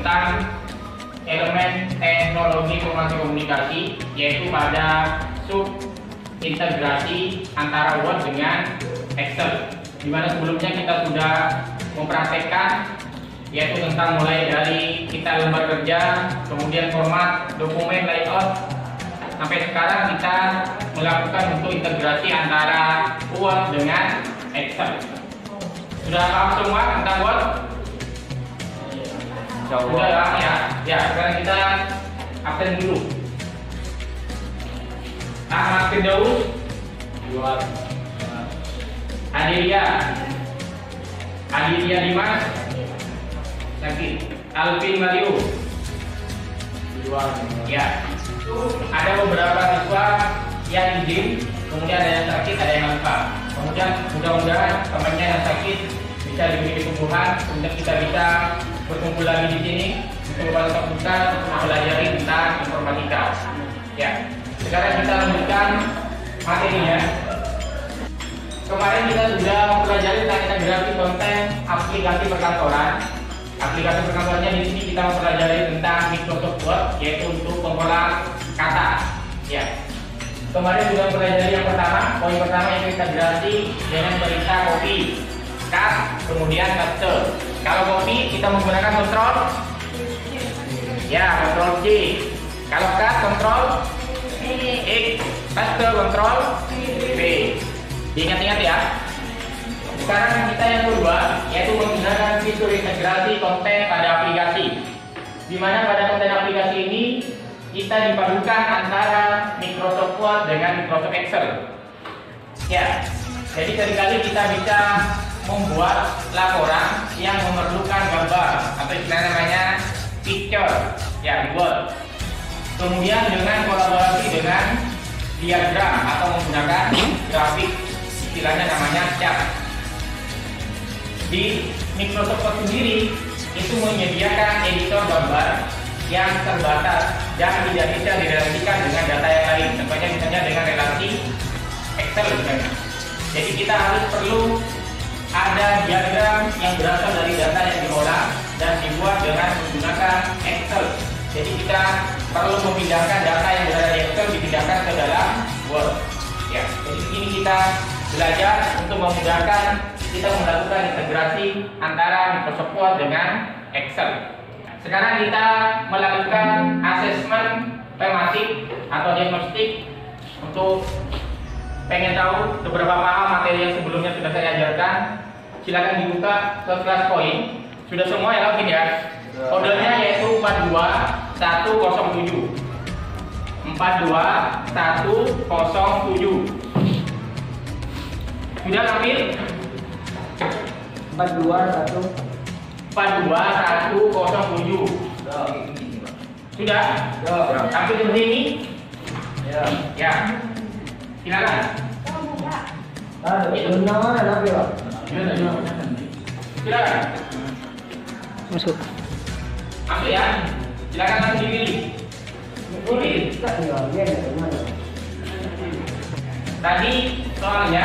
tentang elemen teknologi informasi komunikasi, yaitu pada sub integrasi antara Word dengan Excel, di mana sebelumnya kita sudah mempraktekkan yaitu tentang mulai dari kita lembar kerja, kemudian format dokumen, layout, sampai sekarang kita melakukan untuk integrasi antara Word dengan Excel. Sudah paham semua tentang Word? Sudah ya. Ya, sekarang kita absen dulu. Ahmad Firdaus, Adilia Dimas, sakit. Alvin Mario. Ya. Ada beberapa siswa yang izin, kemudian ada yang sakit, ada yang lupa. Kemudian mudah-mudahan temannya yang sakit bisa diberi kesembuhan, kemudian kita bisa berkumpul lagi di sini untuk kita mempelajari tentang informatika. Ya. Sekarang kita lanjutkan materinya. Kemarin kita sudah mempelajari tentang integrasi konten aplikasi perkantoran. Aplikasi perkantorannya di sini kita mempelajari tentang Microsoft Word, yaitu untuk pengelola kata. Ya. Kemarin sudah mempelajari yang pertama, poin pertama yaitu integrasi dengan perintah copy, cut, kemudian paste. Kalau copy kita menggunakan Ctrl, ya Ctrl C. Kalau cut Ctrl X, paste Ctrl V. Diingat-ingat ya. Sekarang kita yang kedua yaitu menggunakan fitur integrasi konten pada aplikasi, di mana pada konten aplikasi ini kita dipadukan antara Microsoft Word dengan Microsoft Excel. Ya, jadi seringkali kita bisa membuat laporan yang memerlukan gambar atau istilah namanya picture ya di Word. Kemudian dengan kolaborasi dengan diagram atau menggunakan grafik, istilahnya namanya chart. Di Microsoft Word sendiri itu menyediakan editor gambar yang terbatas dan tidak bisa direlasikan dengan data yang lain, contohnya misalnya dengan relasi Excel misalnya. Jadi kita harus perlu ada diagram yang berasal dari data yang diolah dan dibuat dengan menggunakan Excel. Jadi kita perlu memindahkan data yang berada di Excel dipindahkan ke dalam Word. Ya, jadi ini kita belajar untuk memudahkan kita melakukan integrasi antara Microsoft Word dengan Excel. Sekarang kita melakukan asesmen tematik atau diagnostik untuk pengen tahu seberapa paham materi yang sebelumnya sudah saya ajarkan. Silakan dibuka ke kelas poin. Sudah semua ya login ya. Kodenya yaitu 42107. 42107. Sudah ambil? 42107. Sudah? Sampai di sini? Ya. Silakan. Silakan. Masuk. Ambil ya. Silakan langsung dipilih. Tadi soalnya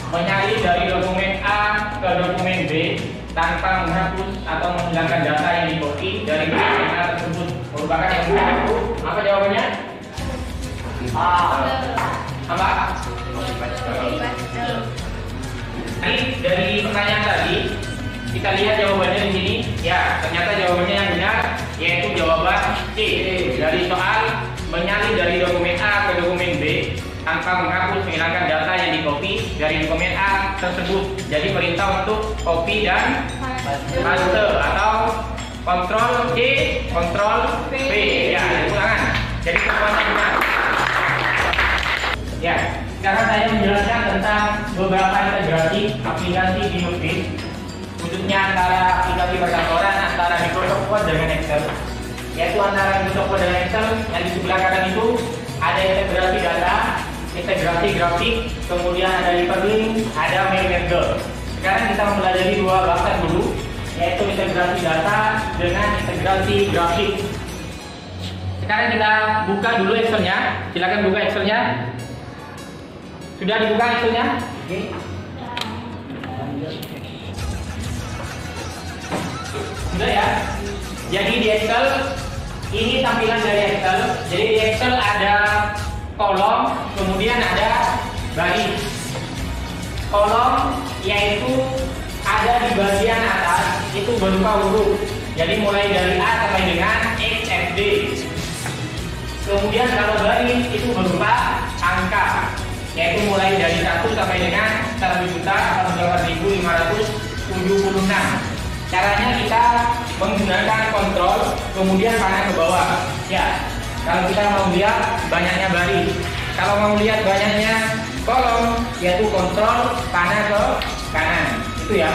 menyalin dari dokumen A ke dokumen B tanpa menghapus atau menghilangkan data yang di-copy dari dokumen A tersebut merupakan yang benar. Apa jawabannya? Apa? Dari pertanyaan tadi kita lihat jawabannya di sini. Ya, ternyata jawabannya yang benar yaitu jawaban C. Dari soal menyalin dari dokumen A ke dokumen B tanpa menghapus menghilangkan data yang di-copy dari dokumen A tersebut. Jadi perintah untuk copy dan paste atau Ctrl C, Ctrl V. Ya, ulangan. Jadi semuanya benar. Ya, sekarang saya menjelaskan tentang beberapa integrasi aplikasi di Office, khususnya antara aplikasi perkantoran antara Microsoft Word dengan Excel. Yaitu antara Microsoft Word dengan Excel yang di sebelah kanan itu ada integrasi data, integrasi grafik, kemudian ada hyperlink, ada mail merge. Sekarang kita mempelajari dua bahasan dulu, yaitu integrasi data dengan integrasi grafik. Sekarang kita buka dulu Excelnya. Silakan buka Excelnya. Sudah dibuka Excelnya? Oke. Sudah ya? Jadi di Excel ini tampilan dari Excel. Jadi di Excel ada kolom, kemudian ada baris. Kolom yaitu ada di bagian atas itu berupa huruf. Jadi mulai dari A sampai dengan X, F, D. Kemudian kalau baris itu berupa angka, yaitu mulai dari 1 sampai dengan 1.8.576. Caranya kita menggunakan kontrol, kemudian panah ke bawah. Ya, kalau kita mau lihat banyaknya baris. Kalau mau lihat banyaknya kolom, yaitu kontrol panah ke kanan. Itu ya.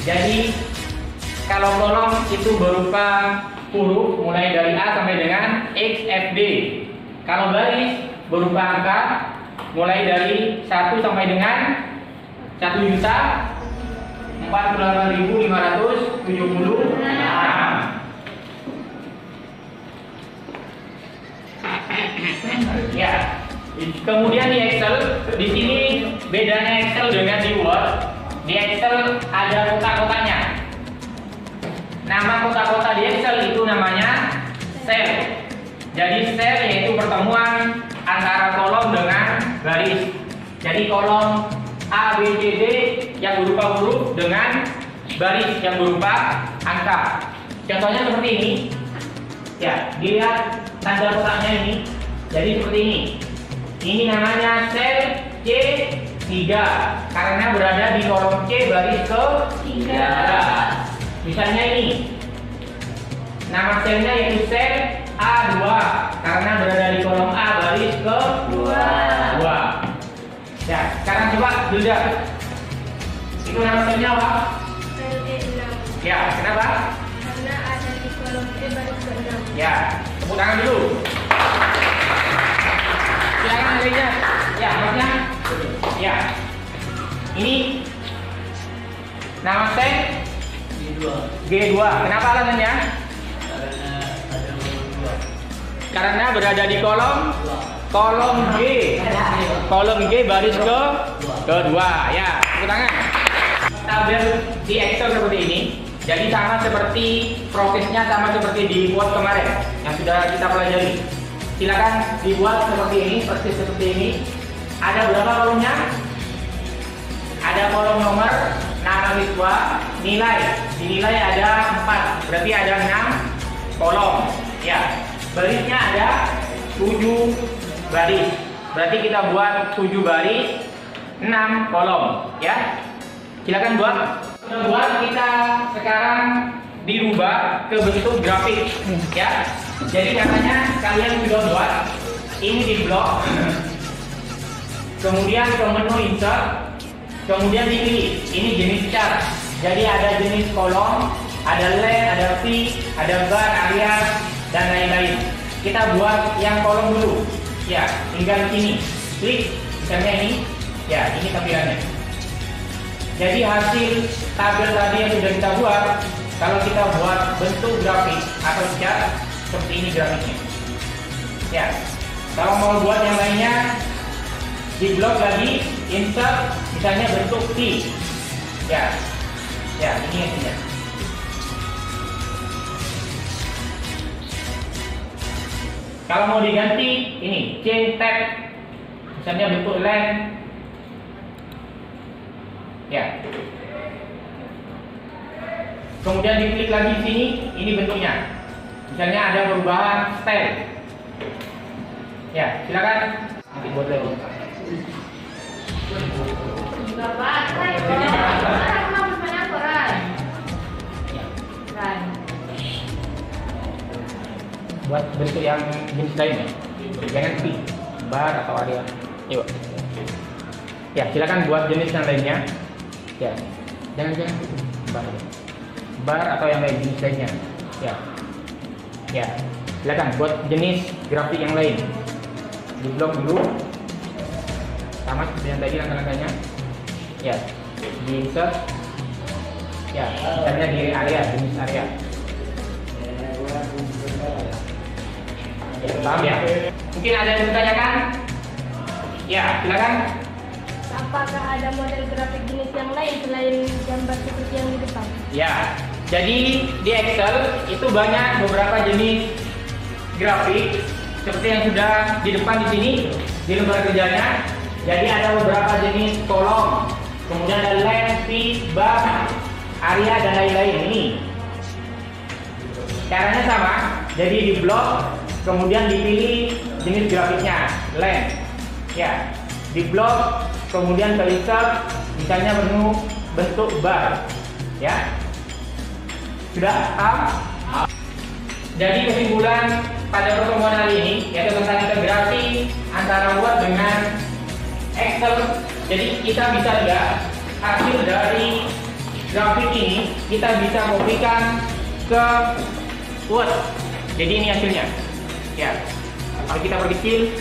Jadi kalau kolom itu berupa huruf mulai dari A sampai dengan X, F, D. Kalau baris berupa angka mulai dari 1 sampai dengan 1.048.576. Ya. Kemudian di Excel, di sini bedanya Excel dengan di Word. Di Excel ada kotak-kotaknya. Nama kotak-kotak di Excel itu namanya sel. Jadi sel yaitu pertemuan antara kolom dengan baris. Jadi kolom A, B, C, D yang berupa huruf dengan baris yang berupa angka. Contohnya seperti ini. Ya, dilihat tanda kotaknya ini. Jadi seperti ini. Ini namanya sel C3 karena berada di kolom C baris ke-3. Misalnya ini. Nama selnya yaitu sel A2 karena berada di kolom A baris ke-2. Ya, sekarang coba dilihat. Itu nama selnya apa? Sel E6. Ya, kenapa? Karena ada di kolom E baris ke-6. Ya, tepuk tangan dulu. Silakan adanya. Ya, maksudnya. Ya. Ini nama sel G2. Kenapa alasannya? Karena berada di kolom G. Kolom G baris kedua. Ya, tepuk tangan. Tabel di Excel seperti ini. Jadi sama seperti prosesnya sama seperti di Word kemarin yang sudah kita pelajari. Silakan dibuat seperti ini, persis seperti ini. Ada berapa kolomnya? Ada kolom nomor, nama siswa, nilai. Di nilai ada 4, berarti ada 6 kolom. Ya, barisnya ada 7 baris. Berarti kita buat 7 baris, 6 kolom. Ya, silakan buat. Kita sekarang dirubah ke bentuk grafik. Ya. Jadi katanya kalian sudah buat ini di blok, kemudian ke menu insert, kemudian dipilih ini jenis chart. Jadi ada jenis kolom, ada line, ada V, ada bar, area, dan lain-lain. Kita buat yang kolom dulu. Ya, tinggal di sini, klik, misalnya ini. Ya, ini tampilannya. Jadi hasil tabel tadi yang sudah kita buat, kalau kita buat bentuk grafik atau chart, seperti ini grafiknya. Ya, kalau mau buat yang lainnya di blok lagi, insert, misalnya bentuk T. Ya, ya ini yang punya. Kalau mau diganti, ini change tab, misalnya bentuk line. Ya. Kemudian diklik lagi di sini, ini bentuknya. Misalnya ada perubahan style. Ya, silakan nanti buat lagi. Buat bentuk yang jenis lain ya. Jangan V, bar atau area. Yuk. Ya, silakan buat jenis yang lainnya. Ya. Jangan bar. Bar atau yang lain jenis lainnya. Ya. Ya, silakan buat jenis grafik yang lain. Di blok dulu, sama seperti yang tadi langkah-langkahnya. Ya, di insert. Ya, misalnya di area, jenis area. Ya, paham ya? Mungkin ada yang bertanyakan? Ya, silakan. Apakah ada model grafik jenis yang lain selain gambar seperti yang di depan? Ya, Jadi di Excel itu banyak beberapa jenis grafik seperti yang sudah di depan di sini di lembar kerjanya. Jadi ada beberapa jenis kolom, kemudian ada line, sheet, bar, area dan lain-lain. Ini caranya sama. Jadi di blok, kemudian dipilih jenis grafiknya, line. Ya, di blok, kemudian ke insert, misalnya menu bentuk bar. Ya, sudah paham? Jadi kesimpulan pada pertemuan hari ini yaitu tentang integrasi antara Word dengan Excel. Jadi kita bisa lihat hasil dari grafik ini kita bisa kopikan ke Word. Jadi ini hasilnya. Ya, kalau kita perkecil,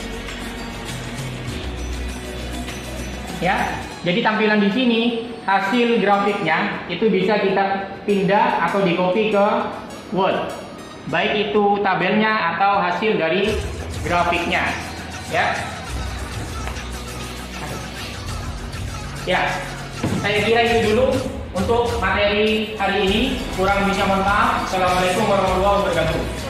ya. Jadi tampilan di sini hasil grafiknya itu bisa kita pindah atau di copy ke Word. Baik itu tabelnya atau hasil dari grafiknya. Ya. Ya, saya kira itu dulu untuk materi hari ini. Kurang lebihnya mohon maaf. Assalamualaikum warahmatullahi wabarakatuh.